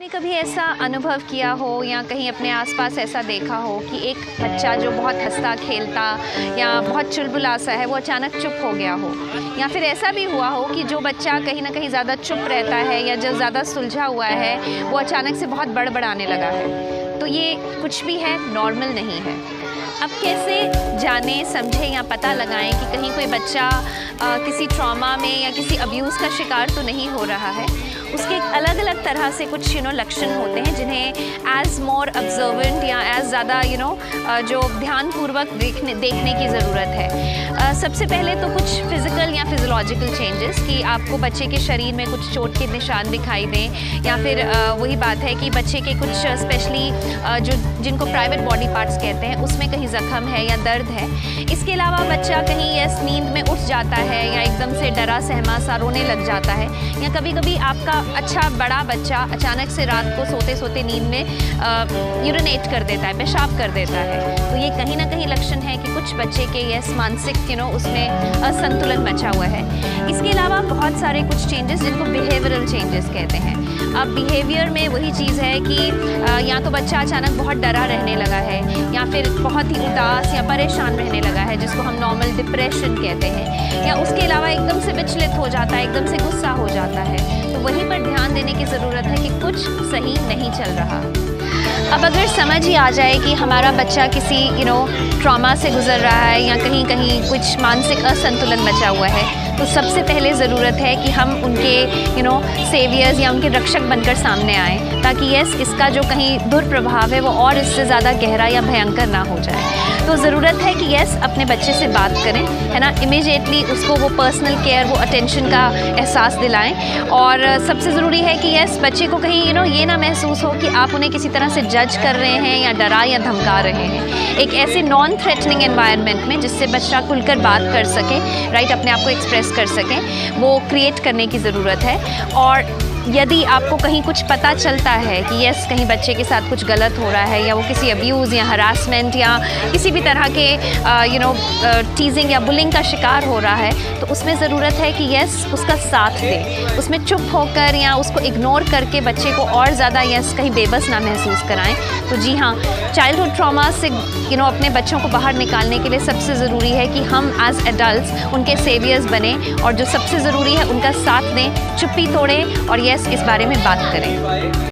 कभी ऐसा अनुभव किया हो या कहीं अपने आसपास ऐसा देखा हो कि एक बच्चा जो बहुत हंसता खेलता या बहुत चुलबुला सा है वो अचानक चुप हो गया हो, या फिर ऐसा भी हुआ हो कि जो बच्चा कहीं ना कहीं ज़्यादा चुप रहता है या जो ज़्यादा सुलझा हुआ है वो अचानक से बहुत बड़बड़ाने लगा है। तो ये कुछ भी है, नॉर्मल नहीं है। अब कैसे जाने समझें या पता लगाएं कि कहीं कोई बच्चा किसी ट्रॉमा में या किसी अब्यूज़ का शिकार तो नहीं हो रहा है। उसके अलग अलग तरह से कुछ लक्षण होते हैं जिन्हें एज मोर ऑब्जर्वेंट या एज ज़्यादा जो ध्यानपूर्वक देखने की ज़रूरत है। सबसे पहले तो कुछ फिज़िकल या फिज़ोलॉजिकल चेंजेस कि आपको बच्चे के शरीर में कुछ चोट के निशान दिखाई दें, या फिर वही बात है कि बच्चे के कुछ स्पेशली जो जिनको प्राइवेट बॉडी पार्ट्स कहते हैं उसमें कहीं ज़ख्म है या दर्द है। इसके अलावा बच्चा कहीं नींद में उठ जाता है या एकदम से डरा सहमा सा रोने लग जाता है, या कभी कभी आपका अच्छा बड़ा बच्चा अचानक से रात को सोते सोते नींद में यूरिनेट कर देता है, पेशाब कर देता है। तो ये कहीं ना कहीं लक्षण है कि कुछ बच्चे के मानसिक उसमें असंतुलन मचा हुआ है। इसके अलावा बहुत सारे कुछ चेंजेस जिनको बिहेवियरल चेंजेस कहते हैं। अब बिहेवियर में वही चीज़ है कि या तो बच्चा अचानक बहुत डरा रहने लगा है, या फिर बहुत ही उदास या परेशान रहने लगा है जिसको हम नॉर्मल डिप्रेशन कहते हैं, या उसके अलावा एकदम से विचलित हो जाता है, एकदम से गुस्सा हो जाता है। तो वहीं पर ध्यान देने की ज़रूरत है कि कुछ सही नहीं चल रहा। अब अगर समझ ही आ जाए कि हमारा बच्चा किसी ट्रॉमा से गुजर रहा है या कहीं कहीं कुछ मानसिक असंतुलन बचा हुआ है, तो सबसे पहले ज़रूरत है कि हम उनके सेवियर्स या उनके रक्षक बनकर सामने आएँ, ताकि इसका जो कहीं दुष्प्रभाव है वो और इससे ज़्यादा गहरा या भयंकर ना हो जाए। तो ज़रूरत है कि अपने बच्चे से बात करें, है ना, इमीडिएटली उसको वो पर्सनल केयर, वो अटेंशन का एहसास दिलाएं। और सबसे ज़रूरी है कि बच्चे को कहीं ये ना महसूस हो कि आप उन्हें किसी तरह से जज कर रहे हैं या डरा या धमका रहे हैं। एक ऐसे नॉन थ्रेटनिंग एनवायरनमेंट में जिससे बच्चा खुलकर बात कर सके, राइट, अपने आप को एक्सप्रेस कर सकें, वो क्रिएट करने की ज़रूरत है। और यदि आपको कहीं कुछ पता चलता है कि कहीं बच्चे के साथ कुछ गलत हो रहा है, या वो किसी अब्यूज़ या हरासमेंट या किसी भी तरह के टीजिंग या बुलिंग का शिकार हो रहा है, तो उसमें ज़रूरत है कि उसका साथ दे। उसमें चुप होकर या उसको इग्नोर करके बच्चे को और ज़्यादा कहीं बेबस ना महसूस कराएं। तो जी हाँ, चाइल्डहुड ट्रॉमा से अपने बच्चों को बाहर निकालने के लिए सबसे ज़रूरी है कि हम एज एडल्ट्स उनके सेवियर्स बने, और जो सबसे ज़रूरी है उनका साथ दें, चुप्पी तोड़ें और इस बारे में बात करें।